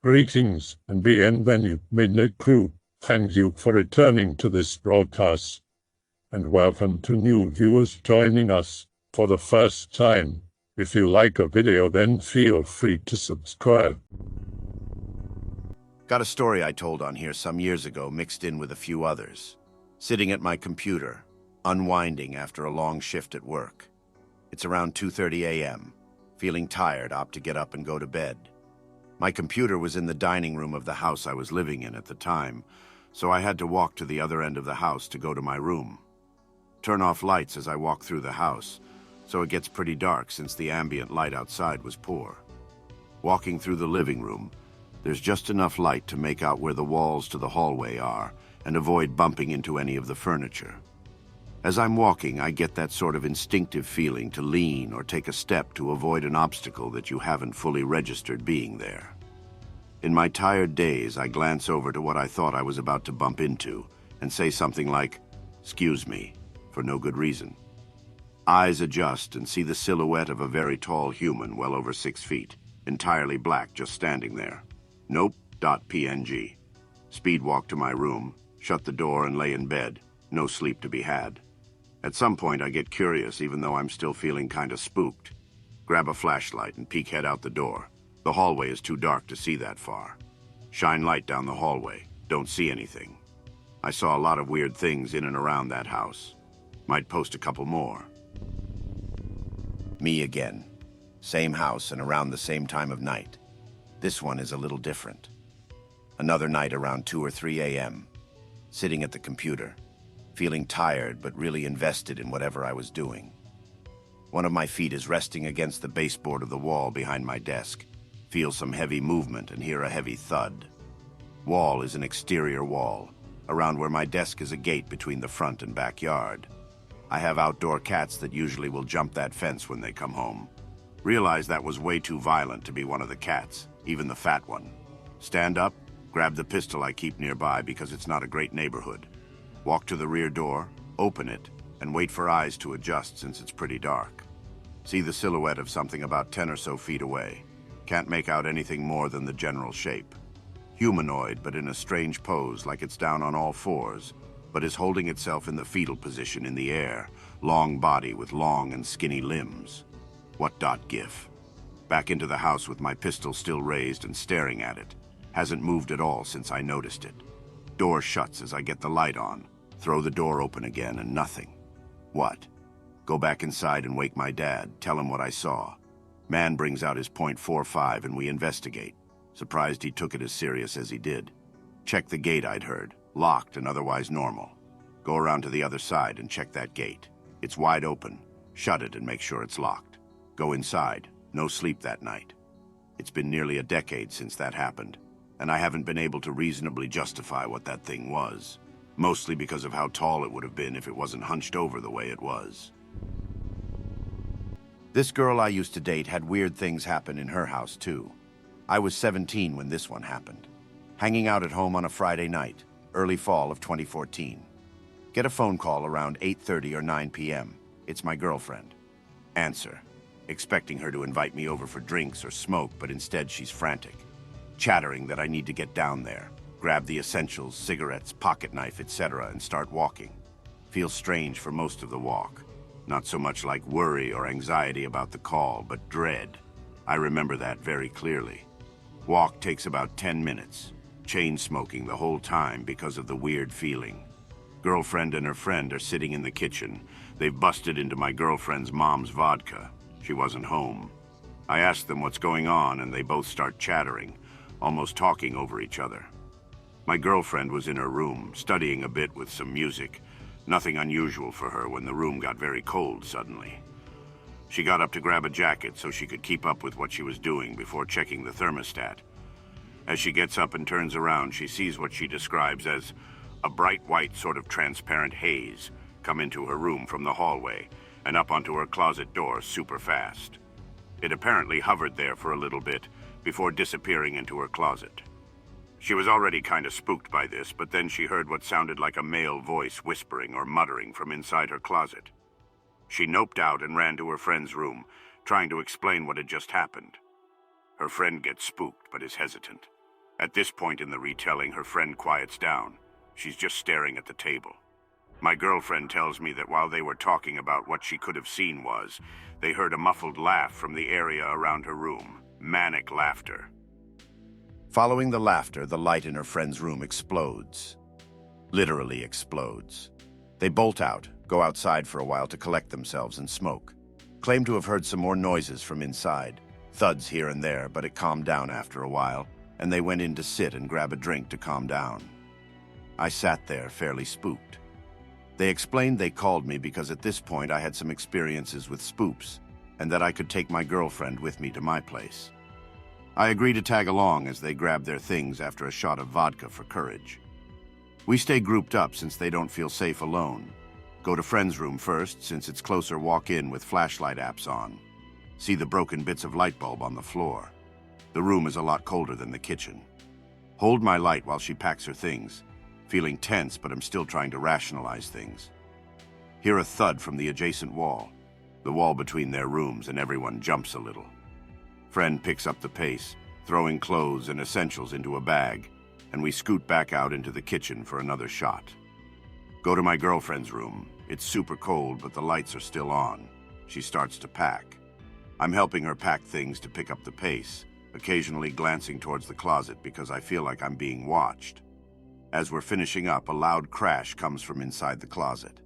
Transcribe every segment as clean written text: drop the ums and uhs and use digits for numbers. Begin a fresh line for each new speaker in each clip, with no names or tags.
Greetings and bienvenue, Midnight Crew. Thank you for returning to this broadcast, and welcome to new viewers joining us for the first time. If you like a video, then feel free to subscribe.
Got a story I told on here some years ago mixed in with a few others. Sitting at my computer, unwinding after a long shift at work. It's around 2:30 a.m. Feeling tired, opt to get up and go to bed. My computer was in the dining room of the house I was living in at the time, so I had to walk to the other end of the house to go to my room. Turn off lights as I walk through the house, so it gets pretty dark since the ambient light outside was poor. Walking through the living room, there's just enough light to make out where the walls to the hallway are and avoid bumping into any of the furniture. As I'm walking, I get that sort of instinctive feeling to lean or take a step to avoid an obstacle that you haven't fully registered being there. In my tired days, I glance over to what I thought I was about to bump into and say something like, "Excuse me," for no good reason. Eyes adjust and see the silhouette of a very tall human well over 6 feet, entirely black, just standing there. Nope, .png. Speed walk to my room, shut the door and lay in bed. No sleep to be had. At some point I get curious even though I'm still feeling kinda spooked. Grab a flashlight and peek head out the door. The hallway is too dark to see that far. Shine light down the hallway. Don't see anything. I saw a lot of weird things in and around that house. Might post a couple more. Me again. Same house and around the same time of night. This one is a little different. Another night around 2 or 3 a.m. Sitting at the computer. Feeling tired but really invested in whatever I was doing. One of my feet is resting against the baseboard of the wall behind my desk. Feel some heavy movement and hear a heavy thud. Wall is an exterior wall. Around where my desk is a gate between the front and backyard. I have outdoor cats that usually will jump that fence when they come home. Realized that was way too violent to be one of the cats, even the fat one. Stand up, grab the pistol I keep nearby because it's not a great neighborhood. Walk to the rear door, open it, and wait for eyes to adjust since it's pretty dark. See the silhouette of something about 10 or so feet away. Can't make out anything more than the general shape. Humanoid, but in a strange pose like it's down on all fours, but is holding itself in the fetal position in the air, long body with long and skinny limbs. What .gif? Back into the house with my pistol still raised and staring at it. Hasn't moved at all since I noticed it. Door shuts as I get the light on. Throw the door open again and nothing. What? Go back inside and wake my dad, tell him what I saw. Man brings out his .45 and we investigate. Surprised he took it as serious as he did. Check the gate I'd heard, locked and otherwise normal. Go around to the other side and check that gate. It's wide open. Shut it and make sure it's locked. Go inside. No sleep that night. It's been nearly a decade since that happened, and I haven't been able to reasonably justify what that thing was. Mostly because of how tall it would have been if it wasn't hunched over the way it was. This girl I used to date had weird things happen in her house too. I was 17 when this one happened. Hanging out at home on a Friday night, early fall of 2014. Get a phone call around 8:30 or 9 p.m. It's my girlfriend. Answer. Expecting her to invite me over for drinks or smoke, but instead she's frantic. Chattering that I need to get down there, grab the essentials, cigarettes, pocket knife, etc., and start walking. Feels strange for most of the walk. Not so much like worry or anxiety about the call, but dread. I remember that very clearly. Walk takes about 10 minutes. Chain smoking the whole time because of the weird feeling. Girlfriend and her friend are sitting in the kitchen. They've busted into my girlfriend's mom's vodka. She wasn't home. I ask them what's going on and they both start chattering, almost talking over each other. My girlfriend was in her room, studying a bit with some music. Nothing unusual for her when the room got very cold suddenly. She got up to grab a jacket so she could keep up with what she was doing before checking the thermostat. As she gets up and turns around, she sees what she describes as a bright white sort of transparent haze come into her room from the hallway and up onto her closet door super fast. It apparently hovered there for a little bit before disappearing into her closet. She was already kind of spooked by this, but then she heard what sounded like a male voice whispering or muttering from inside her closet. She noped out and ran to her friend's room, trying to explain what had just happened. Her friend gets spooked, but is hesitant. At this point in the retelling, her friend quiets down. She's just staring at the table. My girlfriend tells me that while they were talking about what she could have seen they heard a muffled laugh from the area around her room. Manic laughter. Following the laughter, the light in her friend's room explodes. Literally explodes. They bolt out, go outside for a while to collect themselves and smoke. Claim to have heard some more noises from inside. Thuds here and there, but it calmed down after a while, and they went in to sit and grab a drink to calm down. I sat there, fairly spooked. They explained they called me because at this point I had some experiences with spoops, and that I could take my girlfriend with me to my place. I agree to tag along as they grab their things after a shot of vodka for courage. We stay grouped up since they don't feel safe alone. Go to friend's room first, since it's closer. Walk in with flashlight apps on. See the broken bits of light bulb on the floor. The room is a lot colder than the kitchen. Hold my light while she packs her things. Feeling tense, but I'm still trying to rationalize things. Hear a thud from the adjacent wall. The wall between their rooms, and everyone jumps a little. Friend picks up the pace, throwing clothes and essentials into a bag, and we scoot back out into the kitchen for another shot. Go to my girlfriend's room. It's super cold, but the lights are still on. She starts to pack. I'm helping her pack things to pick up the pace, occasionally glancing towards the closet because I feel like I'm being watched. As we're finishing up, a loud crash comes from inside the closet.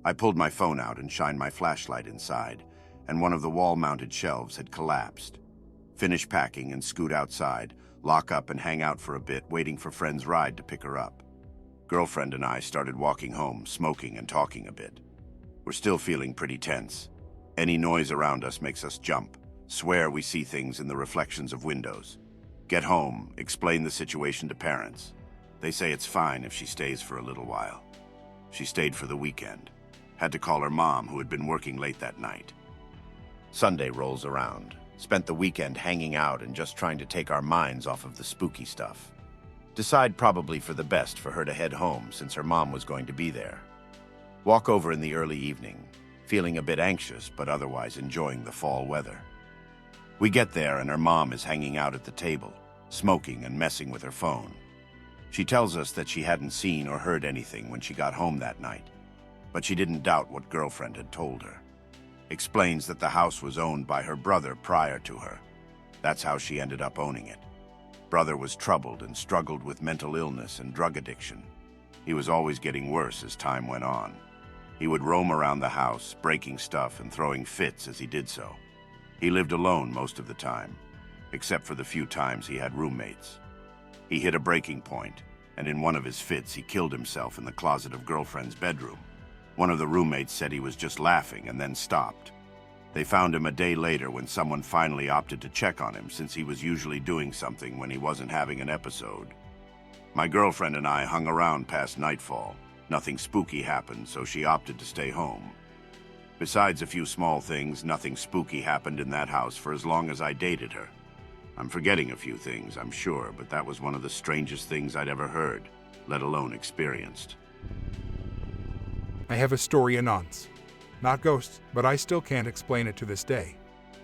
I pulled my phone out and shined my flashlight inside, and one of the wall-mounted shelves had collapsed. Finish packing and scoot outside, lock up and hang out for a bit, waiting for friend's ride to pick her up. Girlfriend and I started walking home, smoking and talking a bit. We're still feeling pretty tense. Any noise around us makes us jump. Swear we see things in the reflections of windows. Get home, explain the situation to parents. They say it's fine if she stays for a little while. She stayed for the weekend. Had to call her mom, who had been working late that night. Sunday rolls around. Spent the weekend hanging out and just trying to take our minds off of the spooky stuff. Decide probably for the best for her to head home since her mom was going to be there. Walk over in the early evening, feeling a bit anxious but otherwise enjoying the fall weather. We get there and her mom is hanging out at the table, smoking and messing with her phone. She tells us that she hadn't seen or heard anything when she got home that night, but she didn't doubt what girlfriend had told her. Explains that the house was owned by her brother prior to her. That's how she ended up owning it. Brother was troubled and struggled with mental illness and drug addiction. He was always getting worse as time went on. He would roam around the house, breaking stuff and throwing fits as he did so. He lived alone most of the time, except for the few times he had roommates. He hit a breaking point, and in one of his fits, he killed himself in the closet of girlfriend's bedroom. One of the roommates said he was just laughing and then stopped. They found him a day later when someone finally opted to check on him, since he was usually doing something when he wasn't having an episode. My girlfriend and I hung around past nightfall. Nothing spooky happened, so she opted to stay home. Besides a few small things, nothing spooky happened in that house for as long as I dated her. I'm forgetting a few things, I'm sure, but that was one of the strangest things I'd ever heard, let alone experienced.
I have a story, anons. Not ghosts, but I still can't explain it to this day.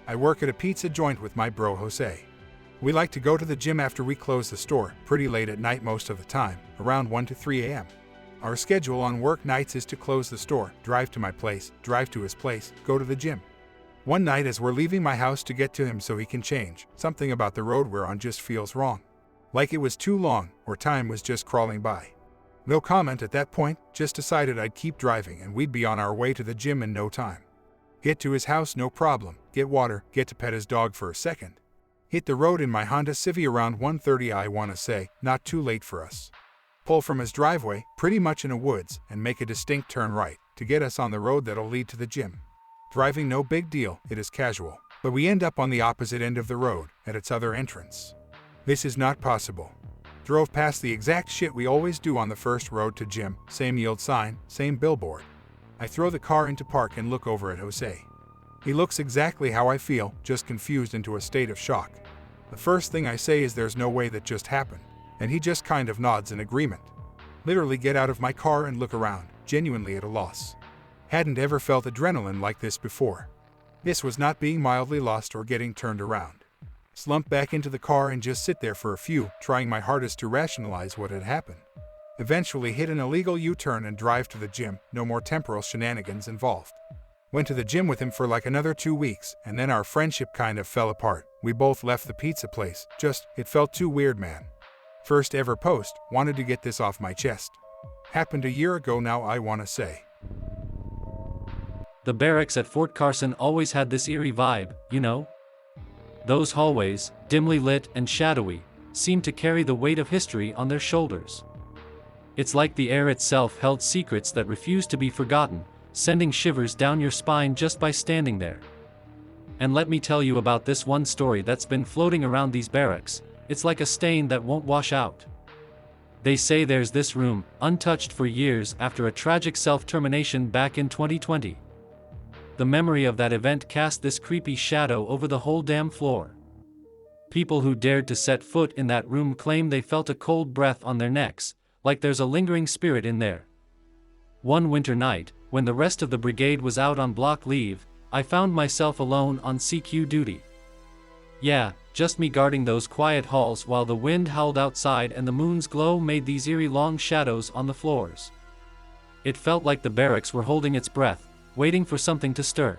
I work at a pizza joint with my bro Jose. We like to go to the gym after we close the store, pretty late at night most of the time, around 1 to 3 a.m. Our schedule on work nights is to close the store, drive to my place, drive to his place, go to the gym. One night as we're leaving my house to get to him so he can change, something about the road we're on just feels wrong. Like it was too long, or time was just crawling by. No comment at that point, just decided I'd keep driving and we'd be on our way to the gym in no time. Get to his house no problem, get water, get to pet his dog for a second. Hit the road in my Honda Civic around 1:30, I wanna say, not too late for us. Pull from his driveway, pretty much in a woods, and make a distinct turn right, to get us on the road that'll lead to the gym. Driving no big deal, it is casual, but we end up on the opposite end of the road, at its other entrance. This is not possible. Drove past the exact shit we always do on the first road to gym, same yield sign, same billboard. I throw the car into park and look over at Jose. He looks exactly how I feel, just confused into a state of shock. The first thing I say is there's no way that just happened, and he just kind of nods in agreement. Literally get out of my car and look around, genuinely at a loss. Hadn't ever felt adrenaline like this before. This was not being mildly lost or getting turned around. slump back into the car and just sit there for a few, trying my hardest to rationalize what had happened. Eventually hit an illegal U-turn and drive to the gym, no more temporal shenanigans involved. Went to the gym with him for like another 2 weeks, and then our friendship kind of fell apart. We both left the pizza place, it felt too weird, man. First ever post, wanted to get this off my chest. Happened a year ago now, I wanna say.
The barracks at Fort Carson always had this eerie vibe, you know? Those hallways, dimly lit and shadowy, seemed to carry the weight of history on their shoulders. It's like the air itself held secrets that refused to be forgotten, sending shivers down your spine just by standing there. And let me tell you about this one story that's been floating around these barracks. It's like a stain that won't wash out. They say there's this room, untouched for years after a tragic self-termination back in 2020. The memory of that event cast this creepy shadow over the whole damn floor. People who dared to set foot in that room claim they felt a cold breath on their necks, like there's a lingering spirit in there. One winter night, when the rest of the brigade was out on block leave, I found myself alone on CQ duty. Yeah, just me guarding those quiet halls while the wind howled outside and the moon's glow made these eerie long shadows on the floors. It felt like the barracks were holding its breath, waiting for something to stir.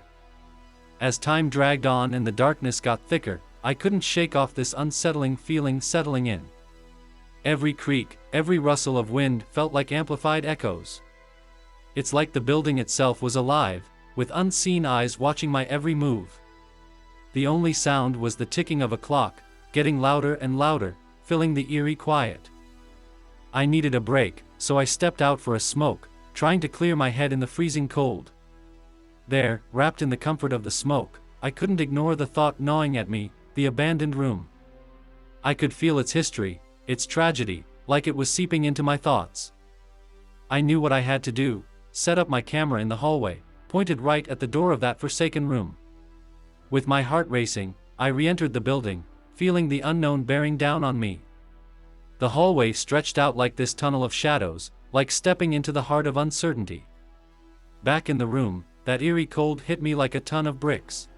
As time dragged on and the darkness got thicker, I couldn't shake off this unsettling feeling settling in. Every creak, every rustle of wind felt like amplified echoes. It's like the building itself was alive, with unseen eyes watching my every move. The only sound was the ticking of a clock, getting louder and louder, filling the eerie quiet. I needed a break, so I stepped out for a smoke, trying to clear my head in the freezing cold. There, wrapped in the comfort of the smoke, I couldn't ignore the thought gnawing at me, the abandoned room. I could feel its history, its tragedy, like it was seeping into my thoughts. I knew what I had to do, set up my camera in the hallway, pointed right at the door of that forsaken room. With my heart racing, I re-entered the building, feeling the unknown bearing down on me. The hallway stretched out like this tunnel of shadows, like stepping into the heart of uncertainty. Back in the room, that eerie cold hit me like a ton of bricks.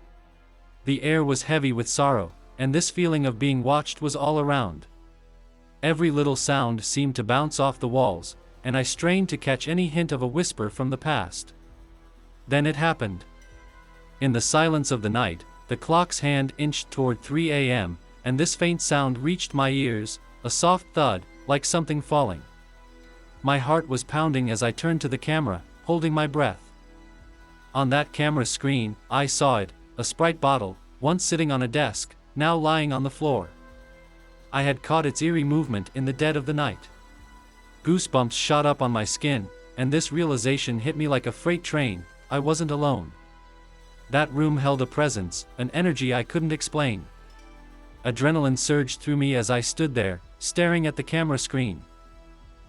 The air was heavy with sorrow, and this feeling of being watched was all around. Every little sound seemed to bounce off the walls, and I strained to catch any hint of a whisper from the past. Then it happened. In the silence of the night, the clock's hand inched toward 3 a.m., and this faint sound reached my ears, a soft thud, like something falling. My heart was pounding as I turned to the camera, holding my breath. On that camera screen, I saw it, a Sprite bottle, once sitting on a desk, now lying on the floor. I had caught its eerie movement in the dead of the night. Goosebumps shot up on my skin, and this realization hit me like a freight train. I wasn't alone. That room held a presence, an energy I couldn't explain. Adrenaline surged through me as I stood there, staring at the camera screen.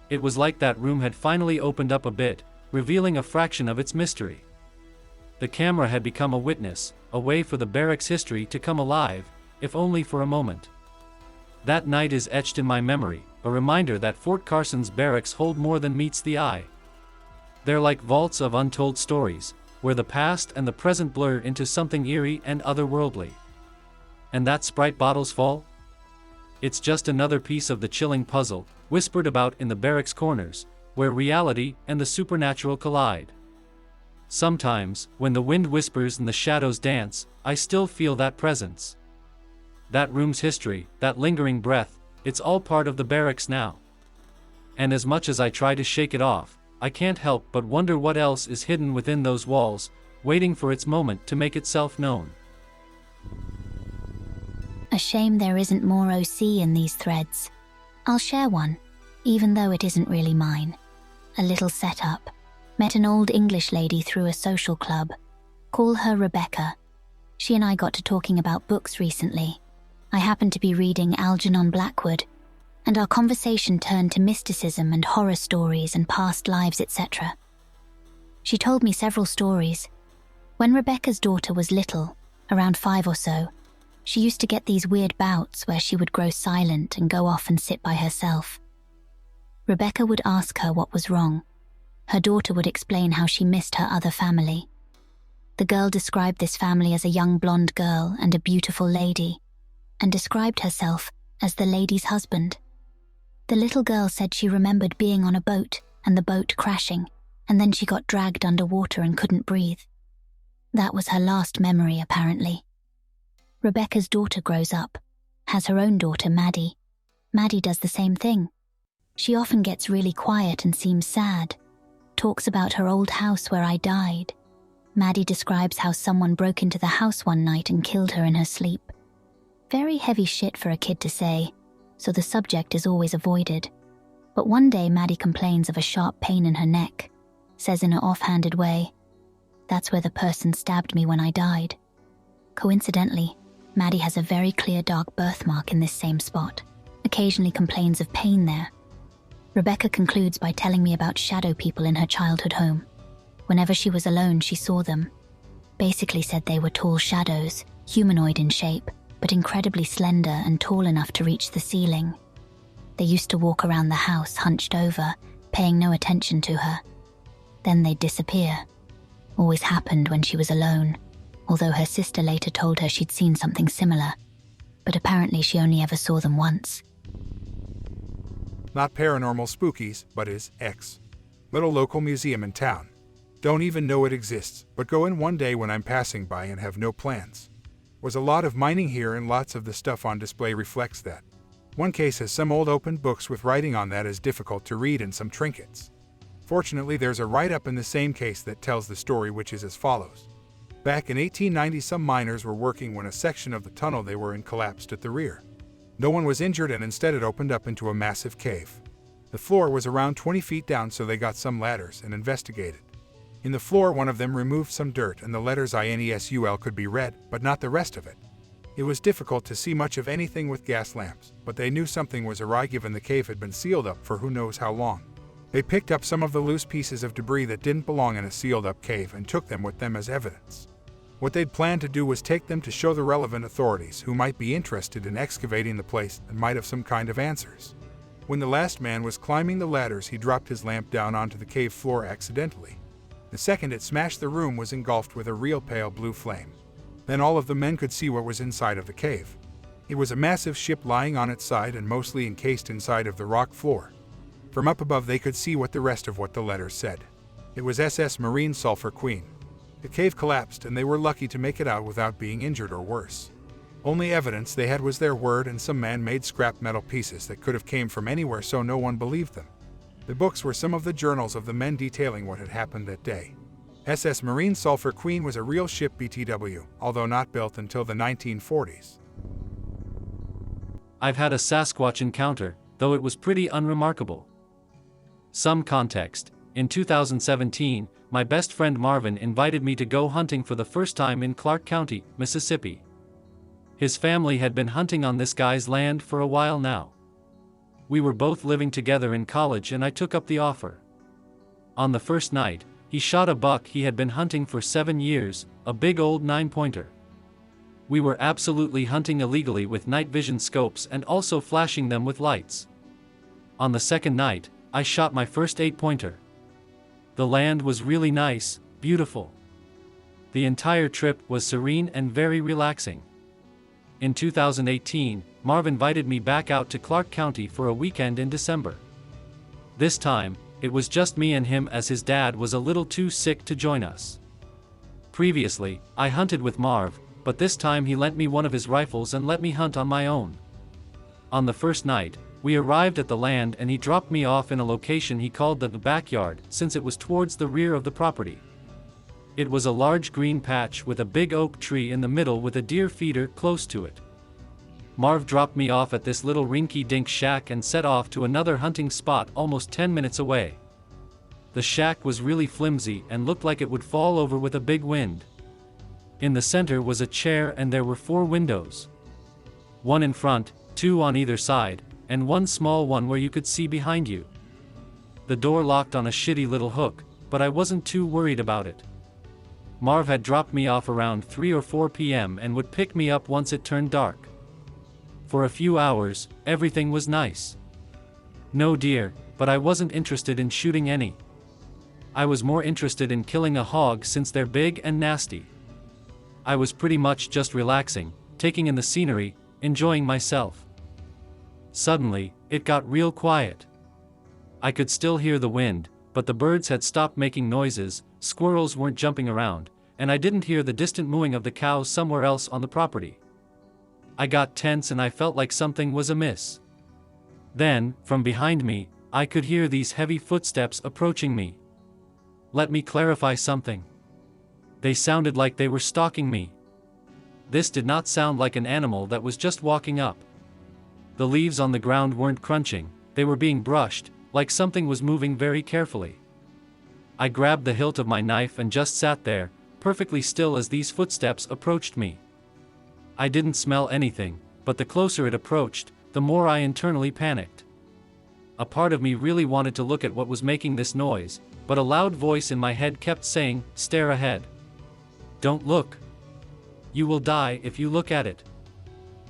It was like that room had finally opened up a bit, revealing a fraction of its mystery. The camera had become a witness, a way for the barracks history to come alive, if only for a moment. That night is etched in my memory, a reminder that Fort Carson's barracks hold more than meets the eye. They're like vaults of untold stories, where the past and the present blur into something eerie and otherworldly. And that Sprite bottle's fall? It's just another piece of the chilling puzzle, whispered about in the barracks corners, where reality and the supernatural collide. Sometimes, when the wind whispers and the shadows dance, I still feel that presence. That room's history, that lingering breath, it's all part of the barracks now. And as much as I try to shake it off, I can't help but wonder what else is hidden within those walls, waiting for its moment to make itself known.
A shame there isn't more OC in these threads. I'll share one, even though it isn't really mine. A little setup. Met an old English lady through a social club. Call her Rebecca. She and I got to talking about books recently. I happened to be reading Algernon Blackwood, and our conversation turned to mysticism and horror stories and past lives, etc. She told me several stories. When Rebecca's daughter was little, around 5 or so, she used to get these weird bouts where she would grow silent and go off and sit by herself. Rebecca would ask her what was wrong. Her daughter would explain how she missed her other family. The girl described this family as a young blonde girl and a beautiful lady, and described herself as the lady's husband. The little girl said she remembered being on a boat and the boat crashing, and then she got dragged underwater and couldn't breathe. That was her last memory, apparently. Rebecca's daughter grows up, has her own daughter, Maddy. Maddy does the same thing. She often gets really quiet and seems sad, talks about her old house where I died. Maddy describes how someone broke into the house one night and killed her in her sleep. Very heavy shit for a kid to say, so the subject is always avoided. But one day Maddy complains of a sharp pain in her neck, says in an offhanded way, "That's where the person stabbed me when I died." Coincidentally, Maddy has a very clear dark birthmark in this same spot, occasionally complains of pain there. Rebecca concludes by telling me about shadow people in her childhood home. Whenever she was alone, she saw them. Basically said they were tall shadows, humanoid in shape, but incredibly slender and tall enough to reach the ceiling. They used to walk around the house hunched over, paying no attention to her. Then they'd disappear. Always happened when she was alone, although her sister later told her she'd seen something similar, but apparently she only ever saw them once.
Not paranormal spookies, but is X. Little local museum in town. Don't even know it exists, but go in one day when I'm passing by and have no plans. Was a lot of mining here and lots of the stuff on display reflects that. One case has some old open books with writing on that is difficult to read and some trinkets. Fortunately, there's a write-up in the same case that tells the story, which is as follows. Back in 1890, some miners were working when a section of the tunnel they were in collapsed at the rear. No one was injured and instead it opened up into a massive cave. The floor was around 20 feet down, so they got some ladders and investigated. In the floor, one of them removed some dirt and the letters INESUL could be read, but not the rest of it. It was difficult to see much of anything with gas lamps, but they knew something was awry given the cave had been sealed up for who knows how long. They picked up some of the loose pieces of debris that didn't belong in a sealed-up cave and took them with them as evidence. What they'd planned to do was take them to show the relevant authorities who might be interested in excavating the place and might have some kind of answers. When the last man was climbing the ladders, he dropped his lamp down onto the cave floor accidentally. The second it smashed, the room was engulfed with a real pale blue flame. Then all of the men could see what was inside of the cave. It was a massive ship lying on its side and mostly encased inside of the rock floor. From up above they could see what the rest of what the letters said. It was SS Marine Sulphur Queen. The cave collapsed and they were lucky to make it out without being injured or worse. Only evidence they had was their word and some man-made scrap metal pieces that could have came from anywhere, so no one believed them. The books were some of the journals of the men detailing what had happened that day. SS Marine Sulphur Queen was a real ship BTW, although not built until the 1940s.
I've had a Sasquatch encounter, though it was pretty unremarkable. Some context. In 2017, my best friend Marvin invited me to go hunting for the first time in Clark County, Mississippi. His family had been hunting on this guy's land for a while now. We were both living together in college and I took up the offer. On the first night, he shot a buck he had been hunting for 7 years, a big old 9-pointer. We were absolutely hunting illegally with night vision scopes and also flashing them with lights. On the second night, I shot my first 8-pointer. The land was really nice, beautiful. The entire trip was serene and very relaxing. In 2018, Marv invited me back out to Clark County for a weekend in December. This time, it was just me and him as his dad was a little too sick to join us. Previously, I hunted with Marv, but this time he lent me one of his rifles and let me hunt on my own. On the first night, we arrived at the land and he dropped me off in a location he called the backyard, since it was towards the rear of the property. It was a large green patch with a big oak tree in the middle with a deer feeder close to it. Marv dropped me off at this little rinky-dink shack and set off to another hunting spot almost 10 minutes away. The shack was really flimsy and looked like it would fall over with a big wind. In the center was a chair and there were 4 windows. One in front, 2 on either side, and one small one where you could see behind you. The door locked on a shitty little hook, but I wasn't too worried about it. Marv had dropped me off around 3 or 4 p.m. and would pick me up once it turned dark. For a few hours, everything was nice. No deer, but I wasn't interested in shooting any. I was more interested in killing a hog since they're big and nasty. I was pretty much just relaxing, taking in the scenery, enjoying myself. Suddenly, it got real quiet. I could still hear the wind, but the birds had stopped making noises, squirrels weren't jumping around, and I didn't hear the distant mooing of the cows somewhere else on the property. I got tense and I felt like something was amiss. Then, from behind me, I could hear these heavy footsteps approaching me. Let me clarify something. They sounded like they were stalking me. This did not sound like an animal that was just walking up. The leaves on the ground weren't crunching, they were being brushed, like something was moving very carefully. I grabbed the hilt of my knife and just sat there, perfectly still as these footsteps approached me. I didn't smell anything, but the closer it approached, the more I internally panicked. A part of me really wanted to look at what was making this noise, but a loud voice in my head kept saying, "Stare ahead. Don't look. You will die if you look at it."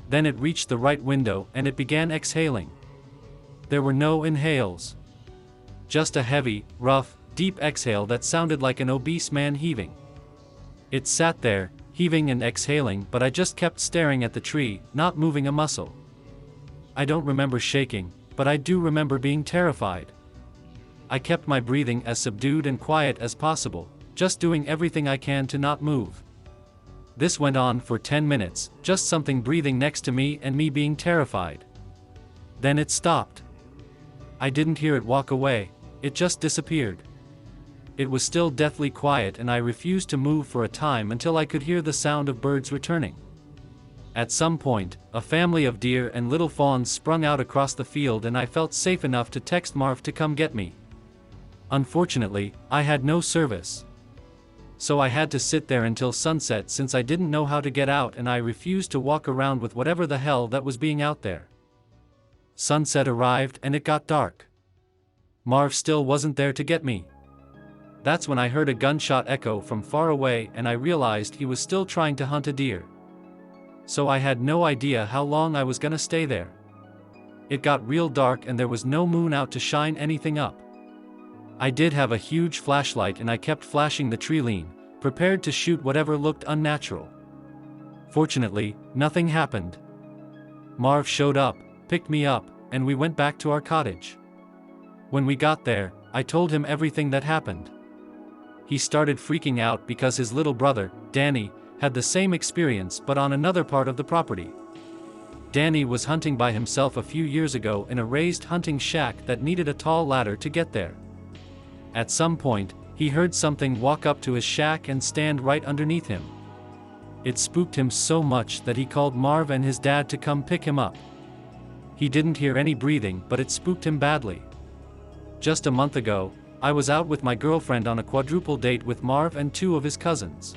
Then it reached the right window and it began exhaling. There were no inhales. Just a heavy, rough, deep exhale that sounded like an obese man heaving. It sat there, heaving and exhaling, but I just kept staring at the tree, not moving a muscle. I don't remember shaking, but I do remember being terrified. I kept my breathing as subdued and quiet as possible, just doing everything I can to not move. This went on for 10 minutes, just something breathing next to me and me being terrified. Then it stopped. I didn't hear it walk away, it just disappeared. It was still deathly quiet and I refused to move for a time until I could hear the sound of birds returning. At some point, a family of deer and little fawns sprung out across the field and I felt safe enough to text Marv to come get me. Unfortunately, I had no service. So I had to sit there until sunset since I didn't know how to get out and I refused to walk around with whatever the hell that was being out there. Sunset arrived and it got dark. Marv still wasn't there to get me. That's when I heard a gunshot echo from far away and I realized he was still trying to hunt a deer. So I had no idea how long I was gonna stay there. It got real dark and there was no moon out to shine anything up. I did have a huge flashlight and I kept flashing the tree line, prepared to shoot whatever looked unnatural. Fortunately, nothing happened. Marv showed up, picked me up, and we went back to our cottage. When we got there, I told him everything that happened. He started freaking out because his little brother, Danny, had the same experience but on another part of the property. Danny was hunting by himself a few years ago in a raised hunting shack that needed a tall ladder to get there. At some point, he heard something walk up to his shack and stand right underneath him. It spooked him so much that he called Marv and his dad to come pick him up. He didn't hear any breathing, but it spooked him badly. Just a month ago, I was out with my girlfriend on a quadruple date with Marv and 2 of his cousins.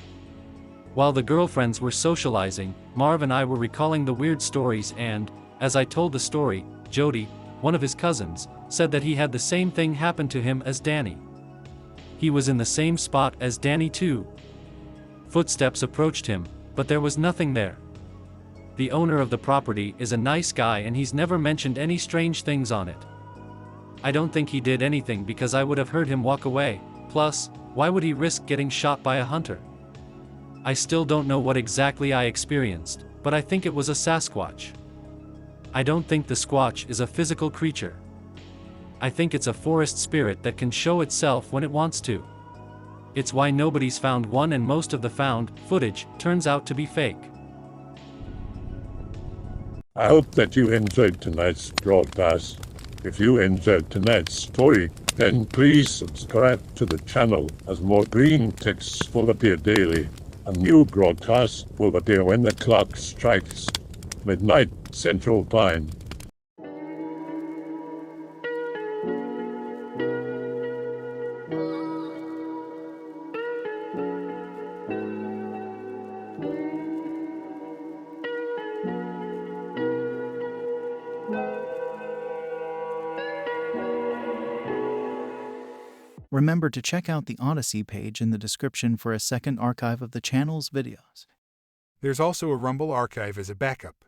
While the girlfriends were socializing, Marv and I were recalling the weird stories and, as I told the story, Jody, one of his cousins, said that he had the same thing happen to him as Danny. He was in the same spot as Danny too. Footsteps approached him, but there was nothing there. The owner of the property is a nice guy and he's never mentioned any strange things on it. I don't think he did anything because I would have heard him walk away, plus, why would he risk getting shot by a hunter? I still don't know what exactly I experienced, but I think it was a Sasquatch. I don't think the Squatch is a physical creature. I think it's a forest spirit that can show itself when it wants to. It's why nobody's found one and most of the found footage turns out to be fake.
I hope that you enjoyed tonight's broadcast. If you enjoyed tonight's story, then please subscribe to the channel as more green texts will appear daily. A new broadcast will appear when the clock strikes midnight Central Time.
Remember to check out the Odyssey page in the description for a second archive of the channel's videos.
There's also a Rumble archive as a backup.